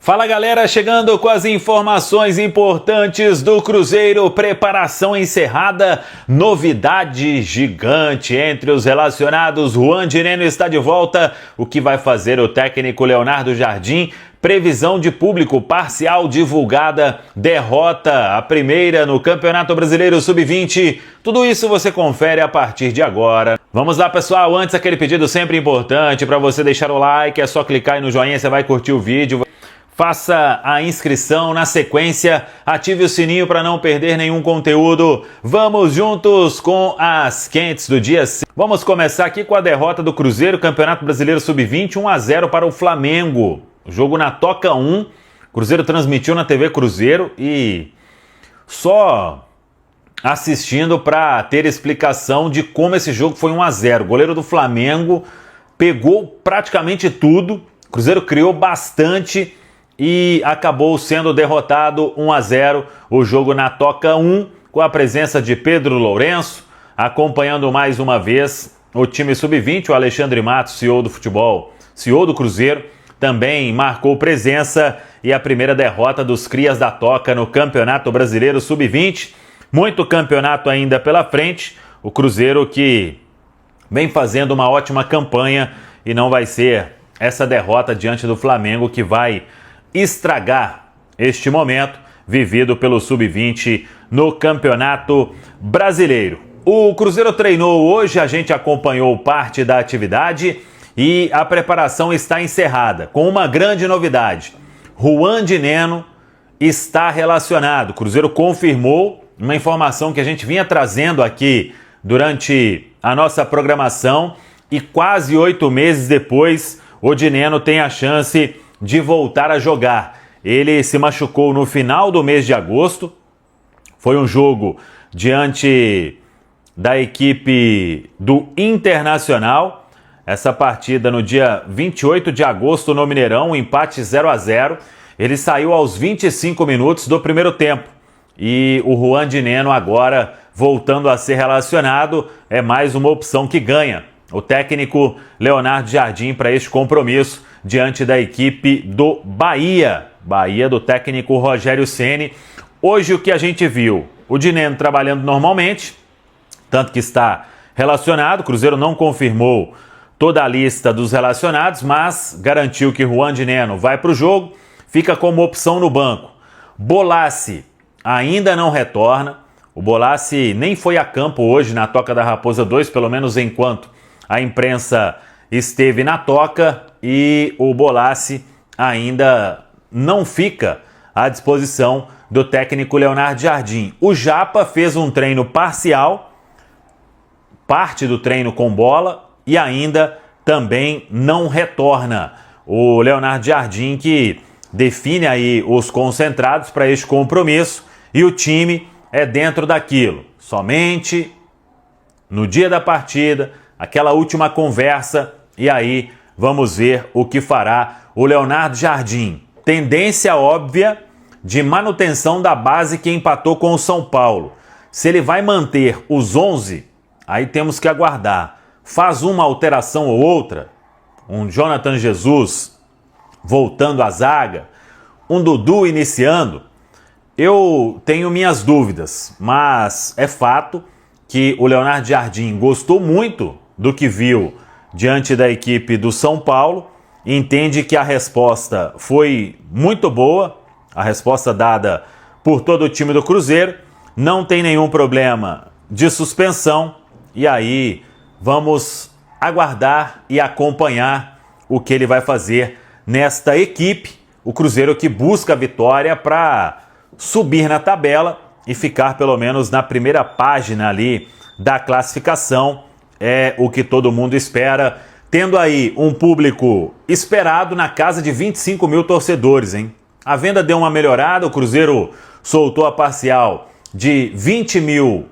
Fala galera, chegando com as informações importantes do Cruzeiro, preparação encerrada, novidade gigante entre os relacionados, Juan de Neno está de volta, o que vai fazer o técnico Leonardo Jardim, previsão de público parcial divulgada, derrota, a primeira no Campeonato Brasileiro Sub-20, tudo isso você confere a partir de agora. Vamos lá pessoal, antes aquele pedido sempre importante para você deixar o like, é só clicar aí no joinha, você vai curtir o vídeo. Faça a inscrição, na sequência, ative o sininho para não perder nenhum conteúdo. Vamos juntos com as quentes do dia. Vamos começar aqui com a derrota do Cruzeiro, Campeonato Brasileiro Sub-20, 1-0 para o Flamengo. O jogo na Toca 1, Cruzeiro transmitiu na TV Cruzeiro e só assistindo para ter explicação de como esse jogo foi 1-0. O goleiro do Flamengo pegou praticamente tudo, o Cruzeiro criou bastante e acabou sendo derrotado 1-0, o jogo na Toca 1, com a presença de Pedro Lourenço, acompanhando mais uma vez o time Sub-20, o Alexandre Matos, CEO do futebol, CEO do Cruzeiro, também marcou presença e a primeira derrota dos crias da Toca no Campeonato Brasileiro Sub-20, muito campeonato ainda pela frente, o Cruzeiro que vem fazendo uma ótima campanha e não vai ser essa derrota diante do Flamengo que vai estragar este momento vivido pelo Sub-20 no Campeonato Brasileiro. O Cruzeiro treinou hoje, a gente acompanhou parte da atividade e a preparação está encerrada com uma grande novidade. Juan de Neno está relacionado. O Cruzeiro confirmou uma informação que a gente vinha trazendo aqui durante a nossa programação e quase 8 meses depois o de Neno tem a chance de voltar a jogar. Ele se machucou no final do mês de agosto, foi um jogo diante da equipe do Internacional, essa partida no dia 28 de agosto no Mineirão, um empate 0-0, ele saiu aos 25 minutos do primeiro tempo e o Juan de Neno agora voltando a ser relacionado é mais uma opção que ganha o técnico Leonardo Jardim para este compromisso diante da equipe do Bahia do técnico Rogério Ceni. Hoje o que a gente viu, o de Neno trabalhando normalmente, tanto que está relacionado, o Cruzeiro não confirmou toda a lista dos relacionados, mas garantiu que Juan de Neno vai para o jogo, fica como opção no banco. Bolassi ainda não retorna, o Bolassi nem foi a campo hoje na Toca da Raposa 2, pelo menos enquanto a imprensa esteve na Toca, e o Bolassi ainda não fica à disposição do técnico Leonardo Jardim. O Japa fez um treino parcial, parte do treino com bola, e ainda também não retorna. O Leonardo Jardim que define aí os concentrados para este compromisso e o time é dentro daquilo. Somente no dia da partida, aquela última conversa, e aí vamos ver o que fará o Leonardo Jardim. Tendência óbvia de manutenção da base que empatou com o São Paulo. Se ele vai manter os 11, aí temos que aguardar. Faz uma alteração ou outra, um Jonathan Jesus voltando à zaga, um Dudu iniciando, eu tenho minhas dúvidas, mas é fato que o Leonardo Jardim gostou muito do que viu diante da equipe do São Paulo, entende que a resposta foi muito boa, a resposta dada por todo o time do Cruzeiro, não tem nenhum problema de suspensão, e aí vamos aguardar e acompanhar o que ele vai fazer nesta equipe, o Cruzeiro que busca a vitória para subir na tabela e ficar pelo menos na primeira página ali da classificação, é o que todo mundo espera, tendo aí um público esperado na casa de 25 mil torcedores, hein? A venda deu uma melhorada, o Cruzeiro soltou a parcial de 20 mil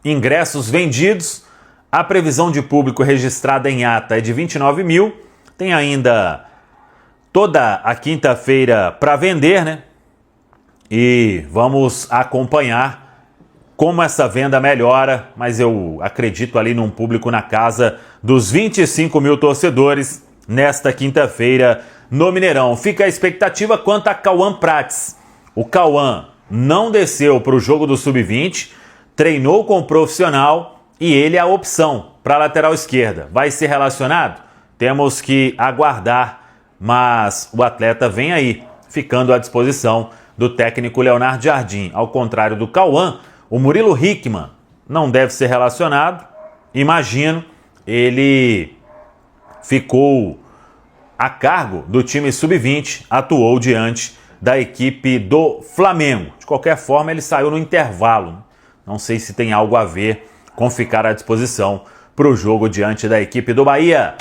ingressos vendidos, a previsão de público registrada em ata é de 29 mil, tem ainda toda a quinta-feira para vender, né? E vamos acompanhar como essa venda melhora, mas eu acredito ali num público na casa dos 25 mil torcedores nesta quinta-feira, no Mineirão. Fica a expectativa quanto a Cauã Prates. O Cauã não desceu para o jogo do Sub-20, treinou com o profissional e ele é a opção para a lateral esquerda. Vai ser relacionado? Temos que aguardar, mas o atleta vem aí, ficando à disposição do técnico Leonardo Jardim. Ao contrário do Cauã, o Murilo Hickman não deve ser relacionado. Imagino, ele ficou a cargo do time Sub-20, atuou diante da equipe do Flamengo. De qualquer forma, ele saiu no intervalo. Não sei se tem algo a ver com ficar à disposição para o jogo diante da equipe do Bahia.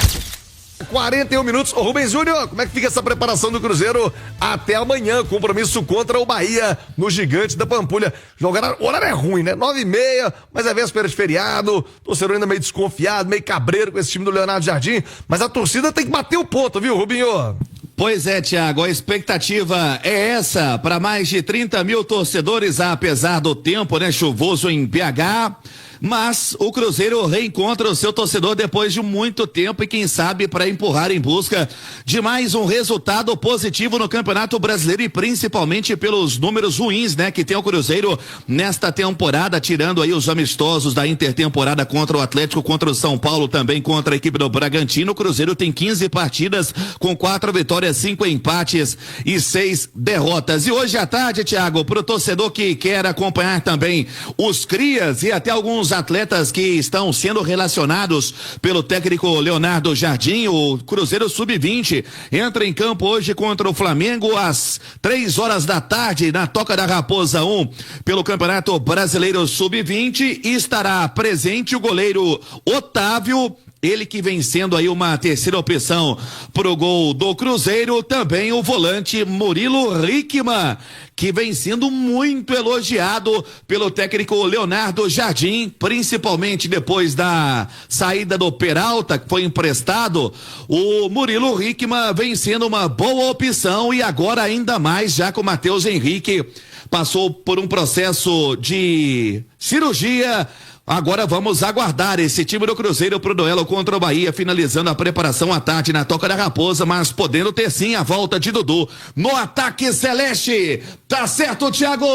41 minutos. Ô Rubens Júnior, como é que fica essa preparação do Cruzeiro até amanhã? Compromisso contra o Bahia no Gigante da Pampulha. O horário é ruim, né? 9h30, mas é véspera de feriado. Torcedor ainda meio desconfiado, meio cabreiro com esse time do Leonardo Jardim. Mas a torcida tem que bater o ponto, viu, Rubinho? Pois é, Thiago, a expectativa é essa para mais de 30 mil torcedores, apesar do tempo, né, chuvoso em BH. Mas o Cruzeiro reencontra o seu torcedor depois de muito tempo e quem sabe para empurrar em busca de mais um resultado positivo no Campeonato Brasileiro e principalmente pelos números ruins, né, que tem o Cruzeiro nesta temporada, tirando aí os amistosos da intertemporada contra o Atlético, contra o São Paulo, também contra a equipe do Bragantino. O Cruzeiro tem 15 partidas com 4 vitórias, 5 empates e 6 derrotas. E hoje à tarde, Thiago, pro torcedor que quer acompanhar também os crias e até alguns atletas que estão sendo relacionados pelo técnico Leonardo Jardim, o Cruzeiro Sub-20 entra em campo hoje contra o Flamengo às 3h da tarde na Toca da Raposa 1 pelo Campeonato Brasileiro Sub-20 e estará presente o goleiro Otávio, ele que vem sendo aí uma terceira opção pro gol do Cruzeiro, também o volante Murilo Hickman, que vem sendo muito elogiado pelo técnico Leonardo Jardim, principalmente depois da saída do Peralta, que foi emprestado. O Murilo Hickman vem sendo uma boa opção e agora ainda mais já com o Matheus Henrique passou por um processo de cirurgia. Agora vamos aguardar esse time do Cruzeiro pro duelo contra o Bahia, finalizando a preparação à tarde na Toca da Raposa, mas podendo ter sim a volta de Dudu no ataque celeste. Tá certo, Thiago?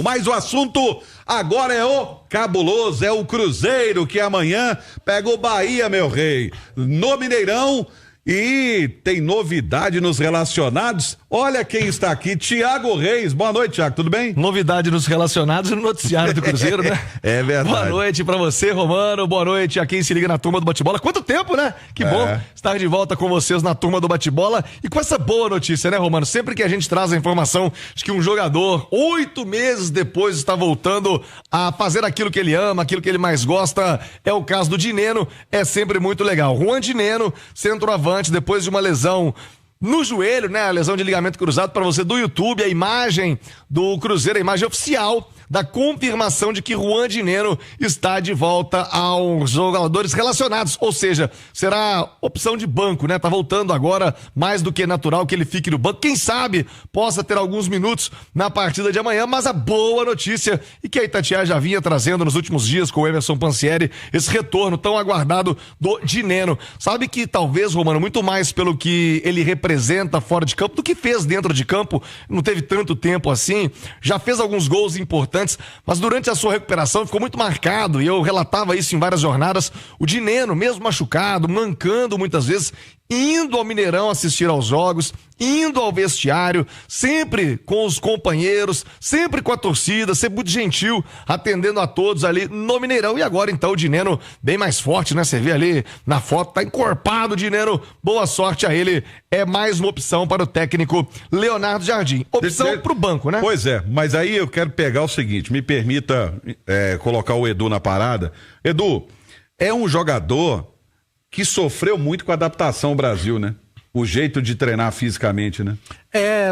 Mas o assunto agora é o cabuloso, é o Cruzeiro que amanhã pega o Bahia, meu rei, no Mineirão. E tem novidade nos relacionados. Olha quem está aqui, Thiago Reis. Boa noite, Thiago, tudo bem? Novidade nos relacionados e no noticiário do Cruzeiro, né? É verdade. Boa noite pra você, Romano. Boa noite a quem se liga na turma do Bate-Bola. Quanto tempo, né? Que bom estar de volta com vocês na turma do Bate-Bola e com essa boa notícia, né, Romano? Sempre que a gente traz a informação de que um jogador, 8 meses depois, está voltando a fazer aquilo que ele ama, aquilo que ele mais gosta, é o caso do Dineno, é sempre muito legal. Juan Dineno, centroavante, depois de uma lesão no joelho, né? A lesão de ligamento cruzado, para você do YouTube, a imagem do Cruzeiro, a imagem oficial da confirmação de que Juan Dineno está de volta aos jogadores relacionados, ou seja, será opção de banco, né? Tá voltando agora, mais do que natural que ele fique no banco, quem sabe possa ter alguns minutos na partida de amanhã, mas a boa notícia, e que a Itatiaia já vinha trazendo nos últimos dias com o Emerson Pansieri, esse retorno tão aguardado do Dineno. Sabe que talvez, Romano, muito mais pelo que ele representa fora de campo do que fez dentro de campo, não teve tanto tempo assim, já fez alguns gols importantes, mas durante a sua recuperação ficou muito marcado, e eu relatava isso em várias jornadas, o Dineno, mesmo machucado, mancando muitas vezes, indo ao Mineirão assistir aos jogos, indo ao vestiário, sempre com os companheiros, sempre com a torcida, sempre muito gentil, atendendo a todos ali no Mineirão. E agora então o Dineno bem mais forte, né? Você vê ali na foto, tá encorpado o Dineno, boa sorte a ele, é mais uma opção para o técnico Leonardo Jardim. Opção pro banco, né? Pois é, mas aí eu quero pegar o seguinte, me permita colocar o Edu na parada. Edu, é um jogador que sofreu muito com a adaptação ao Brasil, né? O jeito de treinar fisicamente, né?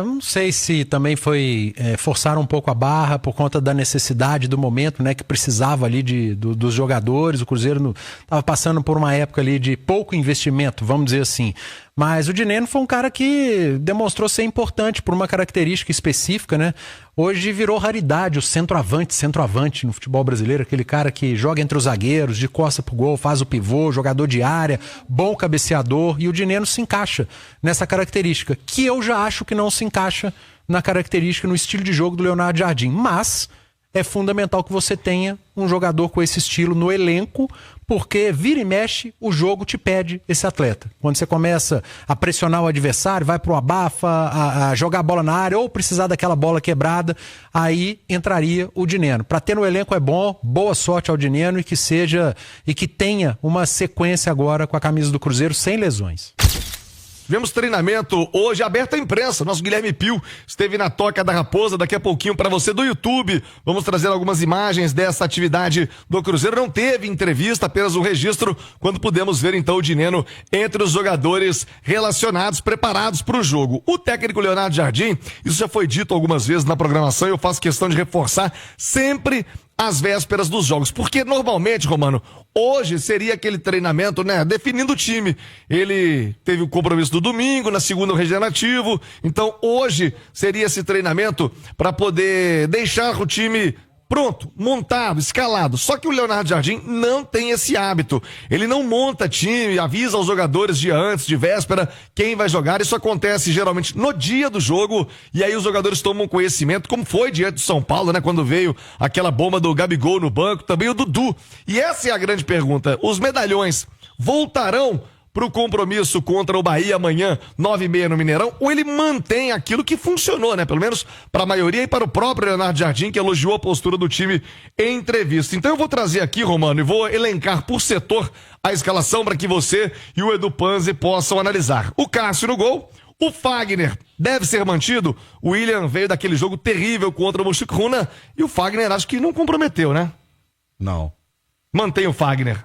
Não sei se também foi forçar um pouco a barra por conta da necessidade do momento, né, que precisava ali dos jogadores. O Cruzeiro estava passando por uma época ali de pouco investimento, vamos dizer assim. Mas o Dineno foi um cara que demonstrou ser importante por uma característica específica, né? Hoje virou raridade o centroavante no futebol brasileiro, aquele cara que joga entre os zagueiros, de costa pro gol, faz o pivô, jogador de área, bom cabeceador, e o Dineno se encaixa nessa característica, que eu já acho que não se encaixa na característica, no estilo de jogo do Leonardo Jardim, mas é fundamental que você tenha um jogador com esse estilo no elenco, porque vira e mexe, o jogo te pede esse atleta. Quando você começa a pressionar o adversário, vai pro abafa, a jogar a bola na área, ou precisar daquela bola quebrada, aí entraria o Dineno. Para ter no elenco é bom, boa sorte ao Dineno e que tenha uma sequência agora com a camisa do Cruzeiro sem lesões. Tivemos treinamento hoje aberto à imprensa. Nosso Guilherme Pio esteve na Toca da Raposa. Daqui a pouquinho para você do YouTube. Vamos trazer algumas imagens dessa atividade do Cruzeiro. Não teve entrevista, apenas um registro, quando pudemos ver então o Dineno entre os jogadores relacionados, preparados para o jogo. O técnico Leonardo Jardim, isso já foi dito algumas vezes na programação e eu faço questão de reforçar sempre às vésperas dos jogos, porque normalmente, Romano, hoje seria aquele treinamento, né, definindo o time. Ele teve o compromisso do domingo, na segunda o regenerativo, então hoje seria esse treinamento para poder deixar o time pronto, montado, escalado. Só que o Leonardo Jardim não tem esse hábito. Ele não monta time, avisa aos jogadores dia antes, de véspera, quem vai jogar. Isso acontece geralmente no dia do jogo e aí os jogadores tomam conhecimento, como foi diante do São Paulo, né? Quando veio aquela bomba do Gabigol no banco, também o Dudu. E essa é a grande pergunta. Os medalhões voltarão pro compromisso contra o Bahia amanhã, 9h30 no Mineirão, ou ele mantém aquilo que funcionou, né? Pelo menos para a maioria e para o próprio Leonardo Jardim, que elogiou a postura do time em entrevista. Então eu vou trazer aqui, Romano, e vou elencar por setor a escalação para que você e o Edu Panzi possam analisar. O Cássio no gol, o Fagner deve ser mantido, o William veio daquele jogo terrível contra o Mochicruna e o Fagner acho que não comprometeu, né? Não. Mantém o Fagner.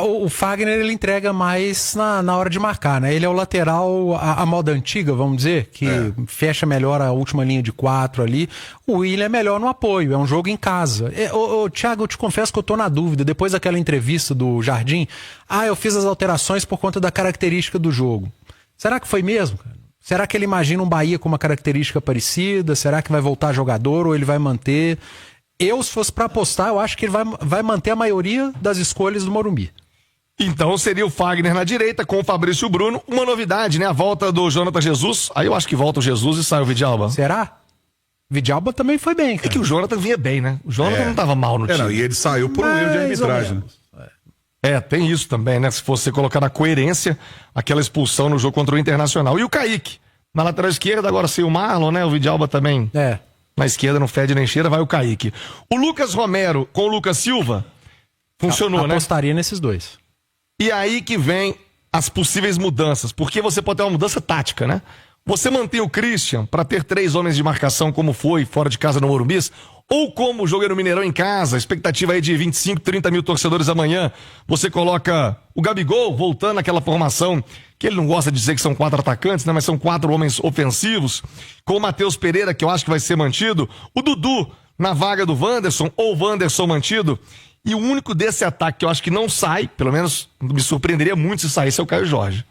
O Fagner ele entrega mais na hora de marcar, né? Ele é o lateral a moda antiga, vamos dizer, que fecha melhor a última linha de 4 ali. O William é melhor no apoio, é um jogo em casa. Thiago, eu te confesso que eu tô na dúvida, depois daquela entrevista do Jardim, eu fiz as alterações por conta da característica do jogo. Será que foi mesmo, cara? Será que ele imagina um Bahia com uma característica parecida? Será que vai voltar jogador ou ele vai manter? Eu, se fosse pra apostar, eu acho que ele vai manter a maioria das escolhas do Morumbi. Então seria o Fagner na direita com o Fabrício Bruno. Uma novidade, né? A volta do Jonathan Jesus. Aí eu acho que volta o Jesus e sai o Vidalba. Será? Vidalba também foi bem, cara. É que o Jonathan vinha bem, né? O Jonathan não tava mal no time. Não, e ele saiu por um erro de arbitragem. Tem isso também, né? Se você colocar na coerência aquela expulsão no jogo contra o Internacional. E o Kaique, na lateral esquerda, agora sem o Marlon, né? O Vidalba também. Na esquerda, não fede nem cheira, vai o Kaique. O Lucas Romero com o Lucas Silva funcionou, né? Apostaria nesses dois. E aí que vem as possíveis mudanças, porque você pode ter uma mudança tática, né? Você mantém o Christian para ter 3 homens de marcação como foi fora de casa no Morumbi, ou como o jogo é no Mineirão em casa, expectativa aí de 25, 30 mil torcedores amanhã, você coloca o Gabigol voltando àquela formação, que ele não gosta de dizer que são 4 atacantes, né? Mas são 4 homens ofensivos, com o Matheus Pereira, que eu acho que vai ser mantido, o Dudu na vaga do Wanderson, ou o Wanderson mantido. E o único desse ataque que eu acho que não sai, pelo menos me surpreenderia muito se saísse, é o Caio Jorge.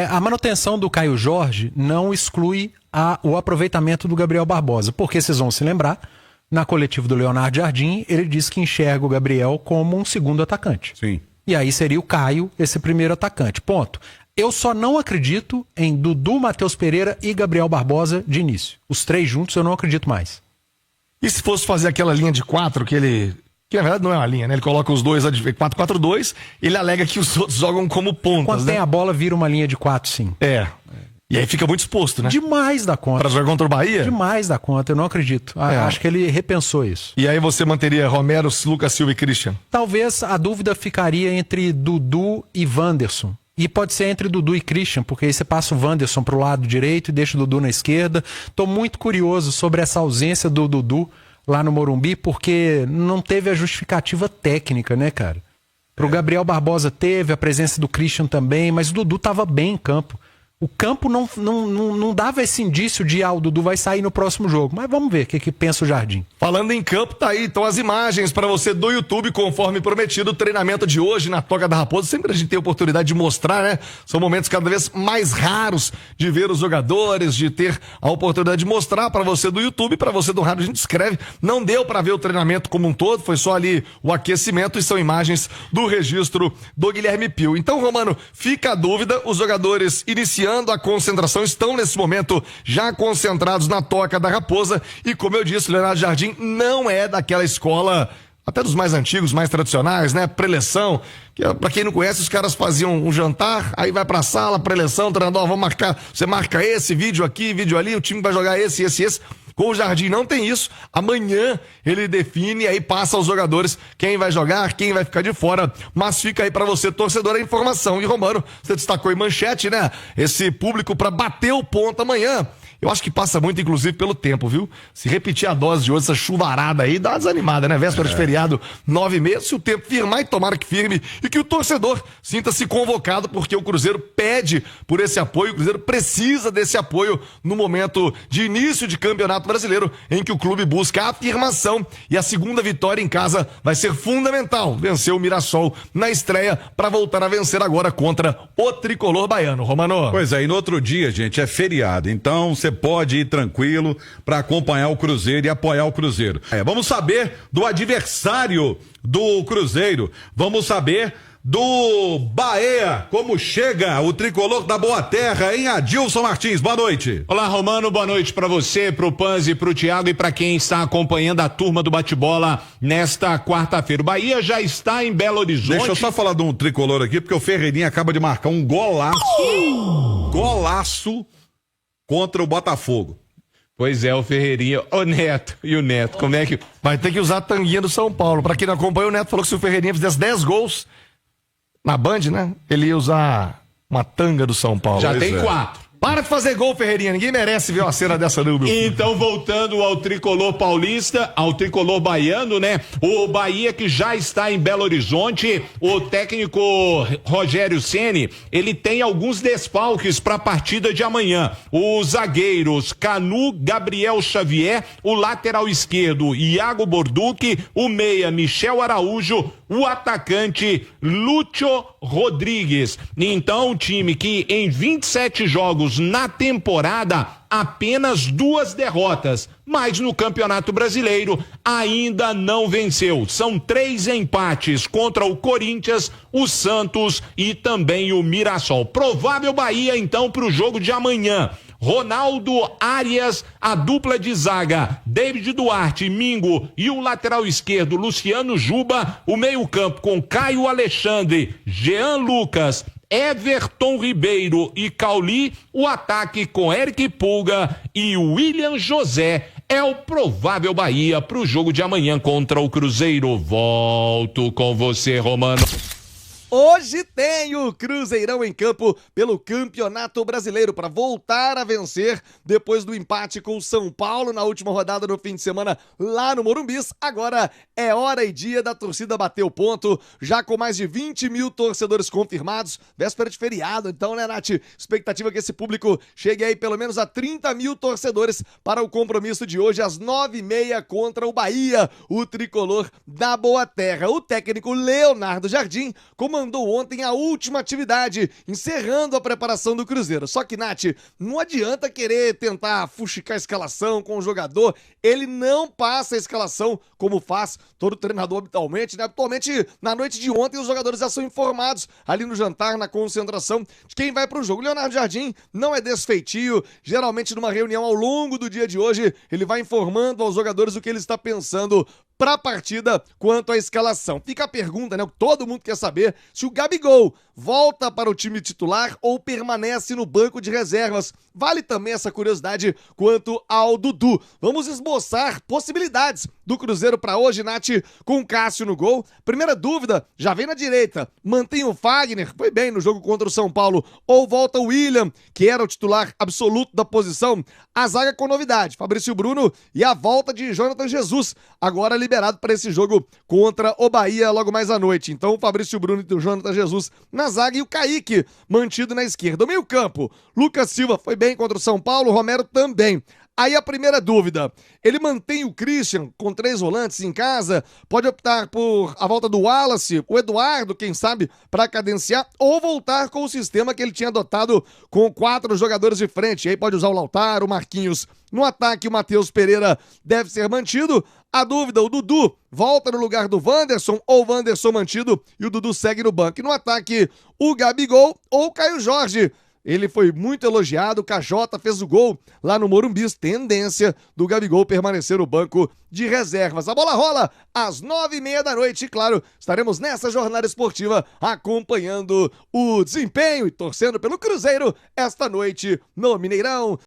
A manutenção do Caio Jorge não exclui o aproveitamento do Gabriel Barbosa, porque vocês vão se lembrar, na coletiva do Leonardo Jardim, ele disse que enxerga o Gabriel como um segundo atacante. Sim. E aí seria o Caio esse primeiro atacante. Ponto. Eu só não acredito em Dudu, Matheus Pereira e Gabriel Barbosa de início. Os 3 juntos eu não acredito mais. E se fosse fazer aquela linha de 4 que na verdade não é uma linha, né? Ele coloca os dois 4-4-2, ele alega que os outros jogam como pontas, Quando né? tem a bola, vira uma linha de 4, sim. E aí fica muito exposto, né? Demais da conta. Pra jogar contra o Bahia? Demais da conta, eu não acredito. Acho que ele repensou isso. E aí você manteria Romero, Lucas Silva e Christian? Talvez a dúvida ficaria entre Dudu e Wanderson. E pode ser entre Dudu e Christian, porque aí você passa o Wanderson pro lado direito e deixa o Dudu na esquerda. Tô muito curioso sobre essa ausência do Dudu lá no Morumbi, porque não teve a justificativa técnica, né, cara? Pro Gabriel Barbosa teve, a presença do Christian também, mas o Dudu tava bem em campo. o campo não dava esse indício de o Dudu vai sair no próximo jogo. Mas vamos ver o que pensa o Jardim. Falando em campo, tá aí. Então as imagens para você do YouTube, conforme prometido, o treinamento de hoje na Toca da Raposa. Sempre a gente tem a oportunidade de mostrar, né? São momentos cada vez mais raros de ver os jogadores, de ter a oportunidade de mostrar para você do YouTube, para você do rádio. A gente escreve. Não deu para ver o treinamento como um todo, foi só ali o aquecimento e são imagens do registro do Guilherme Pio. Então, Romano, fica a dúvida, os jogadores iniciando a concentração estão nesse momento já concentrados na Toca da Raposa e, como eu disse, o Leonardo Jardim não é daquela escola, até dos mais antigos, mais tradicionais, né? Preleção, que pra quem não conhece, os caras faziam um jantar, aí vai pra sala, preleção, treinador, vamos marcar, você marca esse vídeo aqui, vídeo ali, o time vai jogar esse. Com o Jardim não tem isso. Amanhã ele define e aí passa aos jogadores quem vai jogar, quem vai ficar de fora. Mas fica aí pra você, torcedor, a informação. E Romano, você destacou em manchete, né? Esse público pra bater o ponto amanhã. Eu acho que passa muito, inclusive, pelo tempo, viu? Se repetir a dose de hoje, essa chuvarada aí, dá uma desanimada, né? Véspera de feriado, 9h30, se o tempo firmar, e tomara que firme, e que o torcedor sinta-se convocado, porque o Cruzeiro pede por esse apoio, o Cruzeiro precisa desse apoio no momento de início de campeonato brasileiro, em que o clube busca a afirmação, e a segunda vitória em casa vai ser fundamental. Vencer o Mirassol na estreia, para voltar a vencer agora contra o tricolor baiano. Romano. Pois é, e no outro dia, gente, é feriado, então você pode ir tranquilo para acompanhar o Cruzeiro e apoiar o Cruzeiro. Vamos saber do adversário do Cruzeiro, vamos saber do Bahia, como chega o tricolor da Boa Terra, hein? Adilson Martins, boa noite. Olá, Romano, boa noite pra você, pro Panzi, pro Thiago e pra quem está acompanhando a turma do bate-bola nesta quarta-feira. O Bahia já está em Belo Horizonte. Deixa eu só falar de um tricolor aqui, porque o Ferreirinha acaba de marcar um golaço contra o Botafogo. Pois é, o Ferreirinha, o Neto e o Neto, como é que... Vai ter que usar a tanguinha do São Paulo. Pra quem não acompanha, o Neto falou que se o Ferreirinha fizesse 10 gols na Band, né? Ele ia usar uma tanga do São Paulo. Já tem 4. Para de fazer gol, Ferreirinha. Ninguém merece ver uma cena dessa, não, meu filho. Então, voltando ao tricolor paulista, ao tricolor baiano, né? O Bahia que já está em Belo Horizonte, o técnico Rogério Ceni, ele tem alguns desfalques para a partida de amanhã. Os zagueiros Canu, Gabriel Xavier, o lateral esquerdo Iago Borduque, o meia Michel Araújo, o atacante Lúcio Rodrigues. Então, o time que em 27 jogos na temporada, apenas 2 derrotas, mas no Campeonato Brasileiro ainda não venceu. São 3 empates contra o Corinthians, o Santos e também o Mirassol. Provável Bahia, então, para o jogo de amanhã. Ronaldo Arias, a dupla de zaga, David Duarte, Mingo e o lateral esquerdo, Luciano Juba, o meio-campo com Caio Alexandre, Jean Lucas, Everton Ribeiro e Cauli, o ataque com Eric Pulga e William José. É o provável Bahia para o jogo de amanhã contra o Cruzeiro. Volto com você, Romano. Hoje tem o Cruzeirão em campo pelo Campeonato Brasileiro para voltar a vencer depois do empate com o São Paulo na última rodada no fim de semana lá no Morumbis. Agora é hora e dia da torcida bater o ponto, já com mais de 20 mil torcedores confirmados, véspera de feriado, então, né, Nath? Expectativa que esse público chegue aí pelo menos a 30 mil torcedores para o compromisso de hoje às 9h30 contra o Bahia, o tricolor da Boa Terra. O técnico Leonardo Jardim comandou ontem a última atividade, encerrando a preparação do Cruzeiro. Só que, Nath, não adianta querer tentar fuxicar a escalação com o jogador, ele não passa a escalação como faz todo treinador habitualmente, né? Habitualmente, na noite de ontem, os jogadores já são informados ali no jantar, na concentração, de quem vai pro jogo. Leonardo Jardim não é desfeitio, geralmente numa reunião ao longo do dia de hoje, ele vai informando aos jogadores o que ele está pensando para a partida quanto à escalação. Fica a pergunta, né? Todo mundo quer saber se o Gabigol volta para o time titular ou permanece no banco de reservas. Vale também essa curiosidade quanto ao Dudu. Vamos esboçar possibilidades do Cruzeiro para hoje, Nath, com o Cássio no gol. Primeira dúvida, já vem na direita. Mantém o Fagner, foi bem no jogo contra o São Paulo, ou volta o William, que era o titular absoluto da posição. A zaga com novidade, Fabrício Bruno e a volta de Jonathan Jesus, agora liberado para esse jogo contra o Bahia logo mais à noite. Então o Fabrício Bruno e o Jonathan Jesus na zaga e o Kaique mantido na esquerda. O meio campo, Lucas Silva foi bem contra o São Paulo, Romero também. Aí a primeira dúvida, ele mantém o Christian com 3 volantes em casa, pode optar por a volta do Wallace, o Eduardo, quem sabe, para cadenciar, ou voltar com o sistema que ele tinha adotado com 4 jogadores de frente. Aí pode usar o Lautaro, o Marquinhos. No ataque, o Matheus Pereira deve ser mantido. A dúvida, o Dudu volta no lugar do Wanderson ou o Wanderson mantido e o Dudu segue no banco. E no ataque, o Gabigol ou o Caio Jorge. Ele foi muito elogiado, o Cajota fez o gol lá no Morumbi, tendência do Gabigol permanecer no banco de reservas. A bola rola às 9h30 da noite e, claro, estaremos nessa jornada esportiva acompanhando o desempenho e torcendo pelo Cruzeiro esta noite no Mineirão.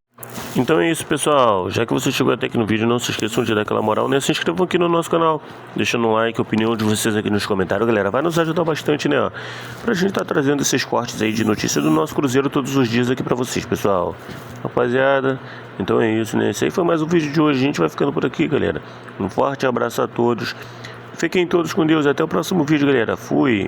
Então é isso, pessoal. Já que você chegou até aqui no vídeo, não se esqueçam de dar aquela moral, né? Se inscrevam aqui no nosso canal, deixando um like, a opinião de vocês aqui nos comentários, galera. Vai nos ajudar bastante, né? Pra gente estar trazendo esses cortes aí de notícia do nosso Cruzeiro todos os dias aqui pra vocês, pessoal. Rapaziada, então é isso, né? Esse aí foi mais um vídeo de hoje. A gente vai ficando por aqui, galera. Um forte abraço a todos. Fiquem todos com Deus. Até o próximo vídeo, galera. Fui!